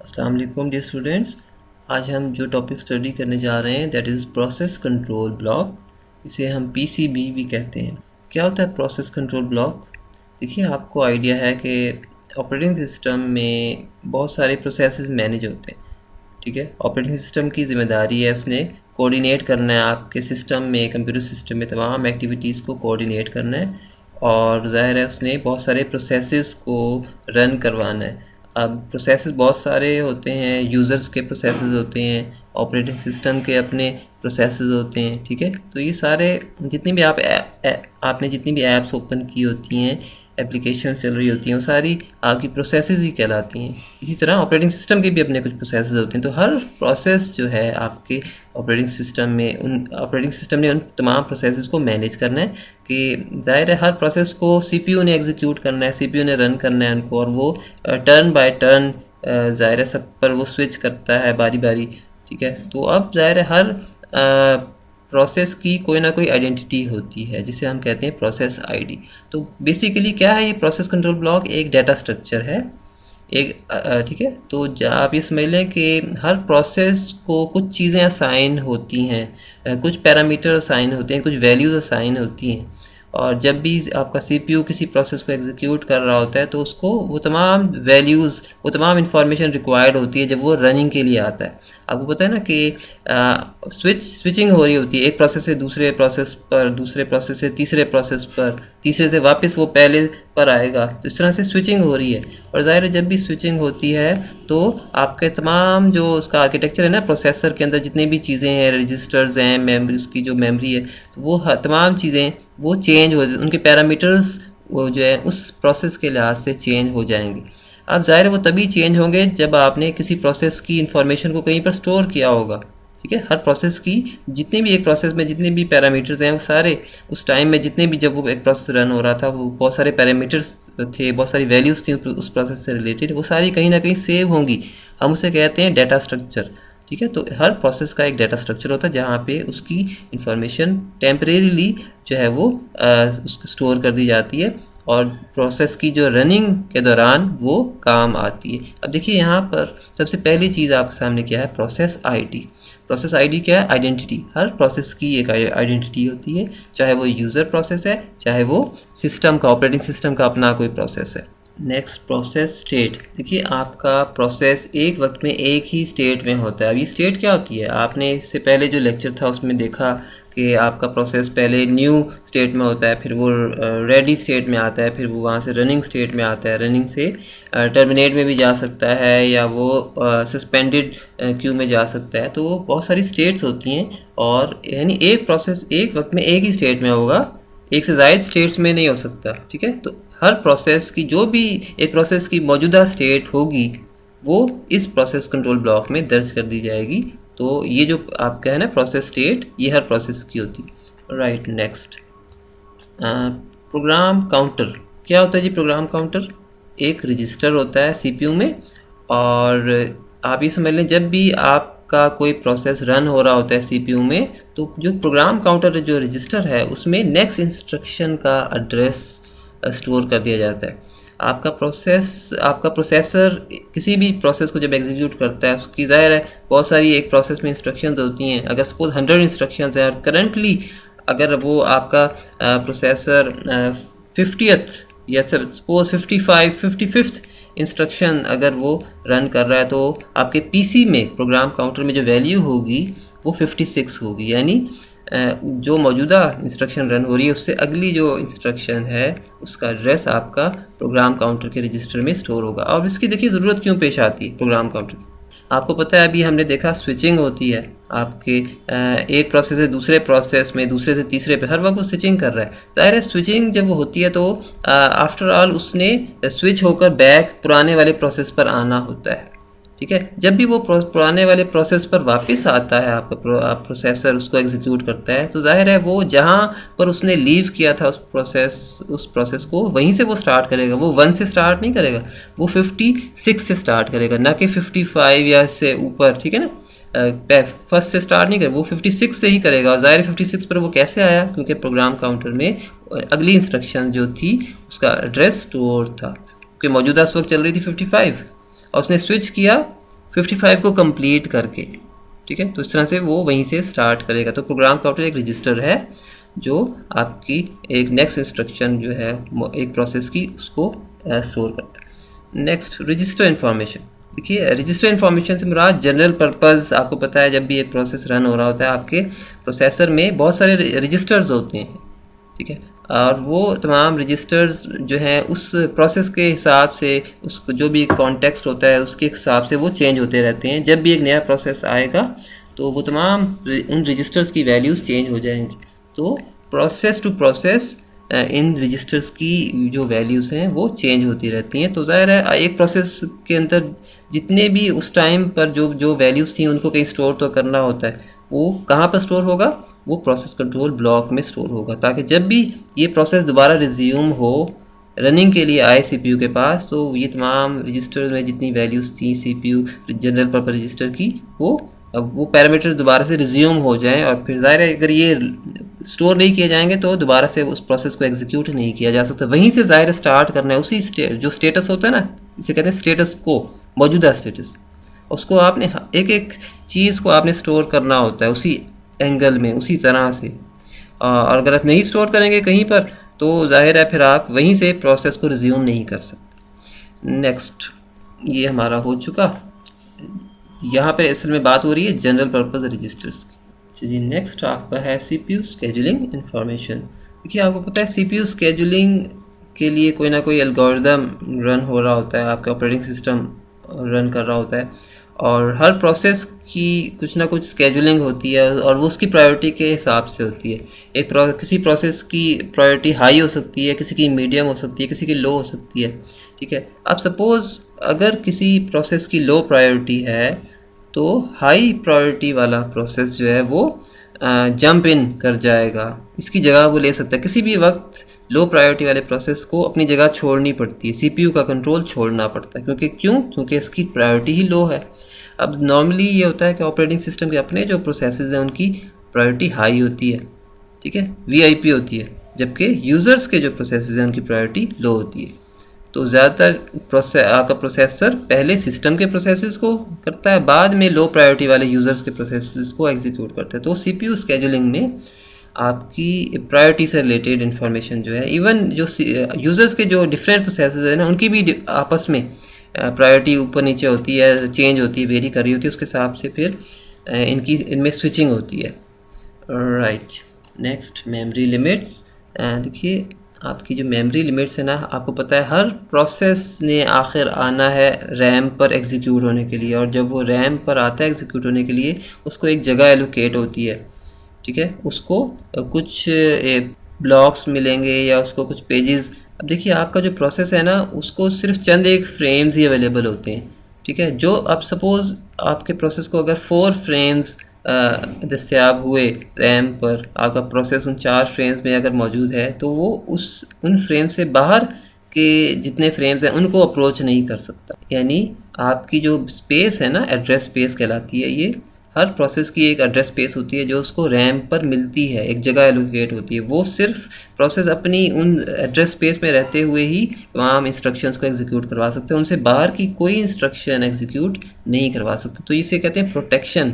अस्सलाम वालेकुम dear students. आज हम जो टॉपिक स्टडी करने जा रहे हैं that is process control block. इसे हम पीसीबी भी कहते हैं। क्या होता है प्रोसेस कंट्रोल ब्लॉक? देखिए, आपको आइडिया है कि ऑपरेटिंग सिस्टम में बहुत सारे प्रोसेसेस मैनेज होते हैं। ठीक है, ऑपरेटिंग सिस्टम की ज़िम्मेदारी है उसने कोऑर्डिनेट करना है आपके सिस्टम में, कंप्यूटर सिस्टम में तमाम एक्टिविटीज़ को कोऑर्डिनेट करना है। और ज़ाहिर है उसने बहुत सारे प्रोसेसेस को रन करवाना है। अब प्रोसेसेस बहुत सारे होते हैं, यूज़र्स के प्रोसेसेस होते हैं, ऑपरेटिंग सिस्टम के अपने प्रोसेसेस होते हैं। ठीक है, तो ये सारे जितनी भी आपने जितनी भी ऐप्स ओपन की होती हैं, एप्लीकेशंस चल रही होती हैं, वो सारी आपकी प्रोसेसेस ही कहलाती हैं। इसी तरह ऑपरेटिंग सिस्टम के भी अपने कुछ प्रोसेसेस होते हैं। तो हर प्रोसेस जो है आपके ऑपरेटिंग सिस्टम में, उन ऑपरेटिंग सिस्टम ने उन तमाम प्रोसेसेस को मैनेज करना है कि ज़ाहिर है हर प्रोसेस को सीपीयू ने एग्जीक्यूट करना है, सीपीयू ने रन करना है उनको, और वो टर्न बाय टर्न ज़ाहिर है सब पर वो स्विच करता है बारी बारी। ठीक है, तो अब ज़ाहिर है हर प्रोसेस की कोई ना कोई आइडेंटिटी होती है जिसे हम कहते हैं प्रोसेस आईडी। तो बेसिकली क्या है ये प्रोसेस कंट्रोल ब्लॉक? एक डाटा स्ट्रक्चर है, एक ठीक है। तो आप ये समझ लें कि हर प्रोसेस को कुछ चीज़ें असाइन होती हैं, कुछ पैरामीटर असाइन होते हैं, कुछ वैल्यूज़ असाइन होती हैं। और जब भी आपका सीपीयू किसी प्रोसेस को एग्जीक्यूट कर रहा होता है तो उसको वो तमाम वैल्यूज़, वो तमाम इंफॉर्मेशन रिक्वायर्ड होती है जब वो रनिंग के लिए आता है। आपको पता है ना कि स्विचिंग हो रही होती है एक प्रोसेस से दूसरे प्रोसेस पर, दूसरे प्रोसेस से तीसरे प्रोसेस पर, तीसरे से वापस वो पहले पर आएगा। तो इस तरह से स्विचिंग हो रही है। और ज़ाहिर है जब भी स्विचिंग होती है तो आपके तमाम जो उसका आर्किटेक्चर है ना, प्रोसेसर के अंदर जितनी भी चीज़ें हैं, रजिस्टर्स हैं, मेमोरी, उसकी जो मेमोरी है, तो वो तमाम चीज़ें वो चेंज हो, उनके पैरामीटर्स वो जो है उस प्रोसेस के लिहाज से चेंज हो जाएंगे। अब ज़ाहिर है वो तभी चेंज होंगे जब आपने किसी प्रोसेस की इंफॉर्मेशन को कहीं पर स्टोर किया होगा। ठीक है, हर प्रोसेस की जितने भी एक प्रोसेस में जितने भी पैरामीटर्स हैं वो सारे उस टाइम में, जितने भी जब वो एक प्रोसेस रन हो रहा था, वो बहुत सारे पैरामीटर्स थे, बहुत सारी वैल्यूज़ थी उस प्रोसेस से रिलेटेड, वो सारी कहीं ना कहीं सेव होंगी। हम उसे कहते हैं डाटा स्ट्रक्चर। ठीक है, तो हर प्रोसेस का एक डाटा स्ट्रक्चर होता है जहाँ पे उसकी इंफॉर्मेशन टेम्परेरीली जो है वो उसको स्टोर कर दी जाती है और प्रोसेस की जो रनिंग के दौरान वो काम आती है। अब देखिए यहाँ पर सबसे पहली चीज़ आपके सामने क्या है? Process ID. प्रोसेस आईडी क्या है? आइडेंटिटी। हर प्रोसेस की एक आइडेंटिटी होती है, चाहे वो यूज़र प्रोसेस है, चाहे वो सिस्टम का, ऑपरेटिंग सिस्टम का अपना कोई प्रोसेस है। Next, process state. देखिए आपका प्रोसेस एक वक्त में एक ही स्टेट में होता है। अब ये स्टेट क्या होती है? आपने इससे पहले जो लेक्चर था उसमें देखा कि आपका प्रोसेस पहले न्यू स्टेट में होता है, फिर वो रेडी स्टेट में आता है, फिर वो वहाँ से रनिंग स्टेट में आता है, रनिंग से टर्मिनेट में भी जा सकता है, या वो सस्पेंडेड क्यू में जा सकता है। तो बहुत सारी स्टेट्स होती हैं, और यानी एक प्रोसेस एक वक्त में एक ही स्टेट में होगा, एक से ज़ायद स्टेट्स में नहीं हो सकता। ठीक है, तो हर प्रोसेस की जो भी एक प्रोसेस की मौजूदा स्टेट होगी वो इस प्रोसेस कंट्रोल ब्लॉक में दर्ज कर दी जाएगी। तो ये जो आपका है ना प्रोसेस स्टेट, ये हर प्रोसेस की होती है। Right, next, program counter. क्या होता है जी प्रोग्राम काउंटर? एक रजिस्टर होता है सीपीयू में, और आप ये समझ लें जब भी आपका कोई प्रोसेस रन हो रहा होता है सीपीयू में, तो जो प्रोग्राम काउंटर जो रजिस्टर है उसमें नेक्स्ट इंस्ट्रक्शन का एड्रेस स्टोर कर दिया जाता है। आपका प्रोसेसर किसी भी प्रोसेस को जब एग्जीक्यूट करता है, उसकी ज़ाहिर है बहुत सारी एक प्रोसेस में इंस्ट्रक्शंस होती हैं। अगर सपोज 100 इंस्ट्रक्शंस हैं और करंटली अगर वो आपका प्रोसेसर 50th या सपोज 55th इंस्ट्रक्शन अगर वो रन कर रहा है, तो आपके पीसी में प्रोग्राम काउंटर में जो वैल्यू होगी वो 56 होगी। यानी जो मौजूदा इंस्ट्रक्शन रन हो रही है उससे अगली जो इंस्ट्रक्शन है उसका एड्रेस आपका प्रोग्राम काउंटर के रजिस्टर में स्टोर होगा। और इसकी देखिए ज़रूरत क्यों पेश आती है प्रोग्राम काउंटर की? आपको पता है अभी हमने देखा स्विचिंग होती है आपके एक प्रोसेस से दूसरे प्रोसेस में, दूसरे से तीसरे पे, हर वक्त वो स्विचिंग कर रहा है। ज़ाहिर है स्विचिंग जब वो होती है तो आफ्टर ऑल उसने स्विच होकर बैक पुराने वाले प्रोसेस पर आना होता है। ठीक है, जब भी वो पुराने वाले प्रोसेस पर वापस आता है, आपका प्रोसेसर उसको एग्जीक्यूट करता है, तो जाहिर है वो जहाँ पर उसने लीव किया था उस प्रोसेस को, वहीं से वो स्टार्ट करेगा। वो 1 से स्टार्ट नहीं करेगा, वो 56 से स्टार्ट करेगा, ना कि 55 या इससे ऊपर। ठीक है ना, फर्स्ट से स्टार्ट नहीं करेगा, वो 56 से ही करेगा। और ज़ाहिर 56 पर वो कैसे आया? क्योंकि प्रोग्राम काउंटर में अगली इंस्ट्रक्शन जो थी उसका एड्रेस स्टोर था, क्योंकि मौजूदा उस वक्त चल रही थी 55 और उसने स्विच किया 55 को कंप्लीट करके, ठीक है। तो इस तरह से वो वहीं से स्टार्ट करेगा। तो प्रोग्राम काउंटर एक रजिस्टर है जो आपकी एक नेक्स्ट इंस्ट्रक्शन जो है एक प्रोसेस की उसको स्टोर करता है। Next register information. देखिए रजिस्टर इन्फॉर्मेशन से मुराद जनरल पर्पज़, आपको पता है जब भी एक प्रोसेस रन हो रहा होता है आपके प्रोसेसर में बहुत सारे रजिस्टर्स होते हैं, ठीक है। और वो तमाम रजिस्टर्स जो हैं उस प्रोसेस के हिसाब से, उसको जो भी कॉन्टेक्स्ट होता है उसके हिसाब से वो चेंज होते रहते हैं। जब भी एक नया प्रोसेस आएगा तो वो तमाम उन रजिस्टर्स की वैल्यूज़ चेंज हो जाएंगी। तो process to process in registers की जो वैल्यूज़ हैं वो चेंज होती रहती हैं। तो ज़ाहिर है एक प्रोसेस के अंदर जितने भी उस टाइम पर जो जो वैल्यूज़ थी उनको कहीं स्टोर तो करना होता है। वो कहाँ पर स्टोर होगा? वो प्रोसेस कंट्रोल ब्लॉक में स्टोर होगा, ताकि जब भी ये प्रोसेस दोबारा रिज्यूम हो रनिंग के लिए आए सीपीयू के पास, तो ये तमाम रजिस्टर में जितनी वैल्यूज़ थी सीपीयू जनरल पर्पस रजिस्टर की, वो पैरामीटर्स दोबारा से रिज्यूम हो जाएं। और फिर ज़ाहिर है अगर ये स्टोर नहीं किए जाएंगे तो दोबारा से उस प्रोसेस को एग्जीक्यूट नहीं किया जा सकता। वहीं से ज़ाहिर स्टार्ट करना है उसी जो स्टेटस होता है ना, इसे कहते हैं स्टेटस को, मौजूदा स्टेटस, उसको आपने एक एक चीज़ को आपने स्टोर करना होता है उसी एंगल में, उसी तरह से। और अगर आप नहीं स्टोर करेंगे कहीं पर तो जाहिर है फिर आप वहीं से प्रोसेस को रिज्यूम नहीं कर सकते। नेक्स्ट, ये हमारा हो चुका। यहाँ पे असल में बात हो रही है जनरल पर्पस रजिस्टर्स की। जी नेक्स्ट आपका है सीपीयू स्केजुलिंग इंफॉर्मेशन। देखिए आपको पता है सीपीयू स्केजुलिंग के लिए कोई ना कोई एल्गोरिदम रन हो रहा होता है, आपका ऑपरेटिंग सिस्टम रन कर रहा होता है, और हर प्रोसेस की कुछ ना कुछ स्केजुलिंग होती है और वो उसकी प्रायोरिटी के हिसाब से होती है। किसी प्रोसेस की प्रायोरिटी हाई हो सकती है, किसी की मीडियम हो सकती है, किसी की लो हो सकती है, ठीक है। अब सपोज़ अगर किसी प्रोसेस की लो प्रायोरिटी है तो हाई प्रायोरिटी वाला प्रोसेस जो है वो जंप इन कर जाएगा, इसकी जगह वो ले सकता है। किसी भी वक्त लो प्रायोरिटी वाले प्रोसेस को अपनी जगह छोड़नी पड़ती है, सीपीयू का कंट्रोल छोड़ना पड़ता है, क्योंकि इसकी प्रायोरिटी ही लो है। अब नॉर्मली ये होता है कि ऑपरेटिंग सिस्टम के अपने जो प्रोसेसेस हैं उनकी प्रायोरिटी हाई होती है, ठीक है, वीआईपी होती है, जबकि यूज़र्स के जो प्रोसेसेस हैं उनकी प्रायोरिटी लो होती है। तो ज़्यादातर आपका प्रोसेसर पहले सिस्टम के प्रोसेसेस को करता है, बाद में लो प्रायोरिटी वाले यूज़र्स के प्रोसेसेस को एग्जीक्यूट करता है। तो सीपीयू स्केजुलिंग में आपकी प्रायोरिटी से रिलेटेड इन्फॉर्मेशन जो है, इवन जो यूज़र्स के जो डिफरेंट प्रोसेसेस हैं ना उनकी भी आपस में प्रायोरिटी ऊपर नीचे होती है, चेंज होती है, वेरी कर रही होती है, उसके हिसाब से फिर इनमें स्विचिंग होती है। Right, next memory limits. देखिए आपकी जो मेमोरी लिमिट्स है ना, आपको पता है हर प्रोसेस ने आखिर आना है रैम पर एग्जीक्यूट होने के लिए, और जब वो रैम पर आता है एग्जीक्यूट होने के लिए उसको एक जगह एलोकेट होती है, ठीक है। उसको कुछ ब्लॉक्स मिलेंगे या उसको कुछ पेजेस। अब देखिए आपका जो प्रोसेस है ना उसको सिर्फ चंद एक फ्रेम्स ही अवेलेबल होते हैं, ठीक है। जो अब सपोज़ आपके प्रोसेस को अगर 4 फ्रेम्स दस्तियाब हुए रैम पर, आपका प्रोसेस उन 4 फ्रेम्स में अगर मौजूद है तो वो उन फ्रेम से बाहर के जितने फ्रेम्स हैं उनको अप्रोच नहीं कर सकता। यानी आपकी जो स्पेस है ना, एड्रेस स्पेस कहलाती है। ये हर प्रोसेस की एक एड्रेस स्पेस होती है जो उसको रैम पर मिलती है, एक जगह एलोकेट होती है। वो सिर्फ प्रोसेस अपनी उन एड्रेस स्पेस में रहते हुए ही तमाम इंस्ट्रक्शंस को एग्जीक्यूट करवा सकते हैं, उनसे बाहर की कोई इंस्ट्रक्शन एग्जीक्यूट नहीं करवा सकते। तो इसे कहते हैं प्रोटेक्शन।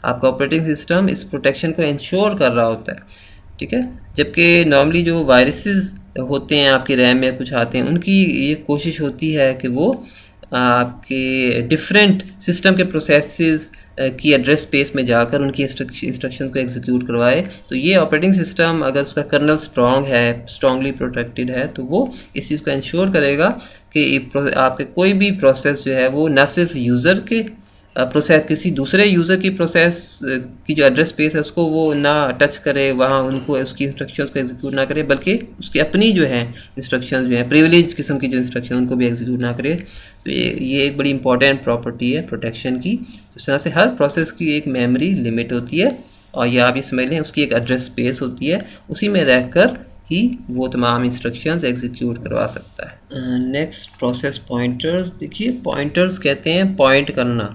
आपका ऑपरेटिंग सिस्टम इस प्रोटेक्शन को इंश्योर कर रहा होता है, ठीक है। जबकि नॉर्मली जो वायरसेस होते हैं आपके रैम में कुछ आते हैं, उनकी ये कोशिश होती है कि वो आपके डिफरेंट सिस्टम के प्रोसेसेस की एड्रेस स्पेस में जाकर उनकी इंस्ट्रक्शंस को एग्जीक्यूट करवाए। तो ये ऑपरेटिंग सिस्टम अगर उसका कर्नल स्ट्रॉन्ग है, स्ट्रॉन्गली प्रोटेक्टेड है, तो वो इस चीज़ को इंश्योर करेगा कि आपके कोई भी प्रोसेस जो है वो ना सिर्फ यूज़र के प्रोसेस, किसी दूसरे यूज़र की प्रोसेस की जो एड्रेस स्पेस है उसको वो ना टच करे, वहाँ उनको उसकी इंस्ट्रक्शंस को एग्जीक्यूट ना करे, बल्कि उसकी अपनी जो है इंस्ट्रक्शंस जो है प्रिविलेज किस्म की जो इंस्ट्रक्शन उनको भी एग्जीक्यूट ना करे। तो ये एक बड़ी इंपॉर्टेंट प्रॉपर्टी है प्रोटेक्शन की। तो इस तरह से हर प्रोसेस की एक मेमोरी लिमिट होती है, और ये आप ये समझ लें उसकी एक एड्रेस स्पेस होती है, उसी में रहकर ही वो तमाम इंस्ट्रक्शंस एग्जीक्यूट करवा सकता है। Next process pointers. देखिए पॉइंटर्स कहते हैं पॉइंट करना।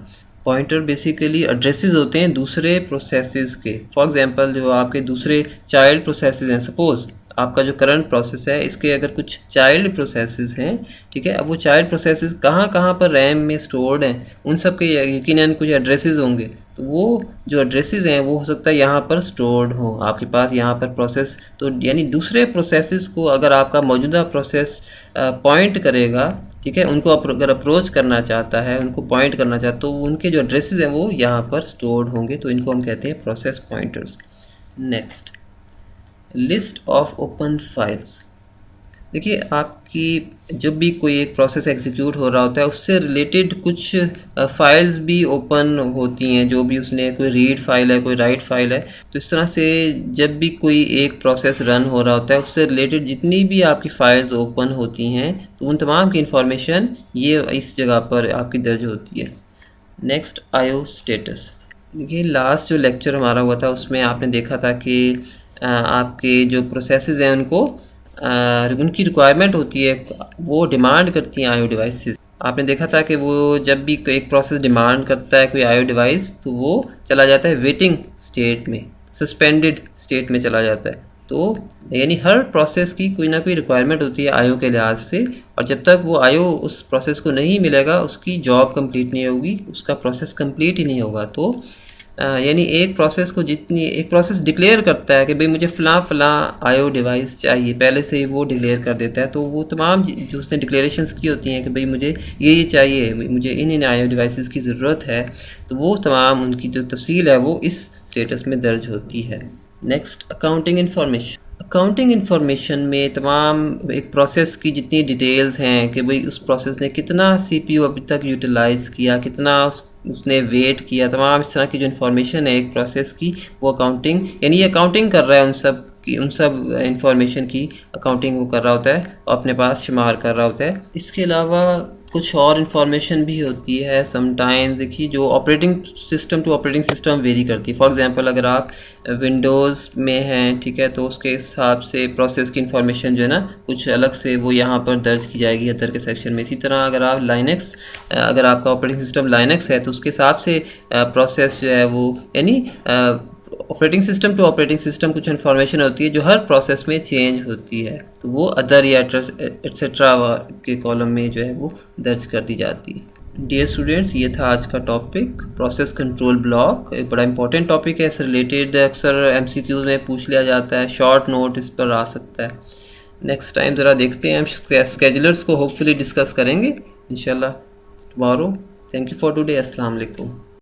पॉइंटर बेसिकली एड्रेसेस होते हैं दूसरे प्रोसेसेस के। फॉर एग्जांपल जो आपके दूसरे चाइल्ड प्रोसेसेस हैं, सपोज़ आपका जो करंट प्रोसेस है इसके अगर कुछ चाइल्ड प्रोसेसेस हैं, ठीक है, अब वो चाइल्ड प्रोसेसेस कहाँ कहाँ पर रैम में स्टोर्ड हैं, उन सब के यकीनन कुछ एड्रेसेस होंगे, तो वो जो एड्रेसेस हैं वो हो सकता है यहाँ पर स्टोर्ड हो आपके पास यहाँ पर प्रोसेस। तो यानी दूसरे प्रोसेसेस को अगर आपका मौजूदा प्रोसेस पॉइंट करेगा, ठीक है, उनको अगर अप्रोच करना चाहता है, उनको पॉइंट करना चाहता है, तो उनके जो एड्रेसेस हैं वो यहाँ पर स्टोर्ड होंगे, तो इनको हम कहते हैं process pointers. Next, list of open files. देखिए, आपकी जब भी कोई एक प्रोसेस एग्जीक्यूट हो रहा होता है उससे रिलेटेड कुछ फाइल्स भी ओपन होती हैं, जो भी उसने कोई रीड फाइल है, कोई राइट फाइल है। तो इस तरह से जब भी कोई एक प्रोसेस रन हो रहा होता है उससे रिलेटेड जितनी भी आपकी फाइल्स ओपन होती हैं, तो उन तमाम की इंफॉर्मेशन ये इस जगह पर आपकी दर्ज होती है। Next, IO status. देखिए, लास्ट जो लेक्चर हमारा हुआ था उसमें आपने देखा था कि आपके जो प्रोसेसेस हैं उनको उनकी रिक्वायरमेंट होती है, वो डिमांड करती हैं आईओ डिवाइसेस। आपने देखा था कि वो जब भी एक प्रोसेस डिमांड करता है कोई आईओ डिवाइस, तो वो चला जाता है वेटिंग स्टेट में, सस्पेंडेड स्टेट में चला जाता है। तो यानी हर प्रोसेस की कोई ना कोई रिक्वायरमेंट होती है आईओ के लिहाज से, और जब तक वो आईओ उस प्रोसेस को नहीं मिलेगा उसकी जॉब कंप्लीट नहीं होगी, उसका प्रोसेस कंप्लीट ही नहीं होगा। तो यानी एक प्रोसेस डिक्लेयर करता है कि भाई मुझे फ़लाँ आईओ डिवाइस चाहिए, पहले से ही वो डिक्लेयर कर देता है। तो वो तमाम जो उसने डिक्लेरेशंस की होती हैं कि भाई मुझे ये चाहिए, मुझे इन आईओ डिवाइसेस की ज़रूरत है, तो वो तमाम उनकी जो तफसील है वो इस स्टेटस में दर्ज होती है। Next, accounting information. Accounting information में तमाम एक प्रोसेस की जितनी डिटेल्स हैं कि भाई उस प्रोसेस ने कितना सीपीयू अभी तक यूटिलाइज़ किया, कितना उसने वेट किया, तमाम इस तरह की जो इन्फॉर्मेशन है एक प्रोसेस की, वो अकाउंटिंग यानी ये अकाउंटिंग कर रहा है उन सब इंफॉर्मेशन की अकाउंटिंग वो कर रहा होता है और अपने पास शुमार कर रहा होता है। इसके अलावा कुछ और इन्फॉर्मेशन भी होती है समटाइम्स, देखिए, जो operating system to operating system vary करती है। फॉर एग्जांपल, अगर आप विंडोज़ में हैं, ठीक है, तो उसके हिसाब से प्रोसेस की इन्फॉर्मेशन जो है ना कुछ अलग से वो यहाँ पर दर्ज की जाएगी अदर के सेक्शन में। इसी तरह अगर आप लाइनक्स, अगर आपका ऑपरेटिंग सिस्टम लाइनक्स है तो उसके हिसाब से प्रोसेस जो है वो यानी operating system to operating system कुछ इन्फॉर्मेशन होती है जो हर प्रोसेस में चेंज होती है, तो वो अदर या एट्सेट्रा के कॉलम में जो है वो दर्ज कर दी जाती है। डियर स्टूडेंट्स, ये था आज का टॉपिक, प्रोसेस कंट्रोल ब्लॉक। एक बड़ा इंपॉर्टेंट टॉपिक है, इससे रिलेटेड अक्सर एमसीक्यूज में पूछ लिया जाता है, शॉर्ट नोट इस पर आ सकता है। नेक्स्ट टाइम ज़रा देखते हैं, हम स्केजुलर्स को होपफुली डिस्कस करेंगे इंशाल्लाह tomorrow. Thank you for today. अस्सलाम वालेकुम।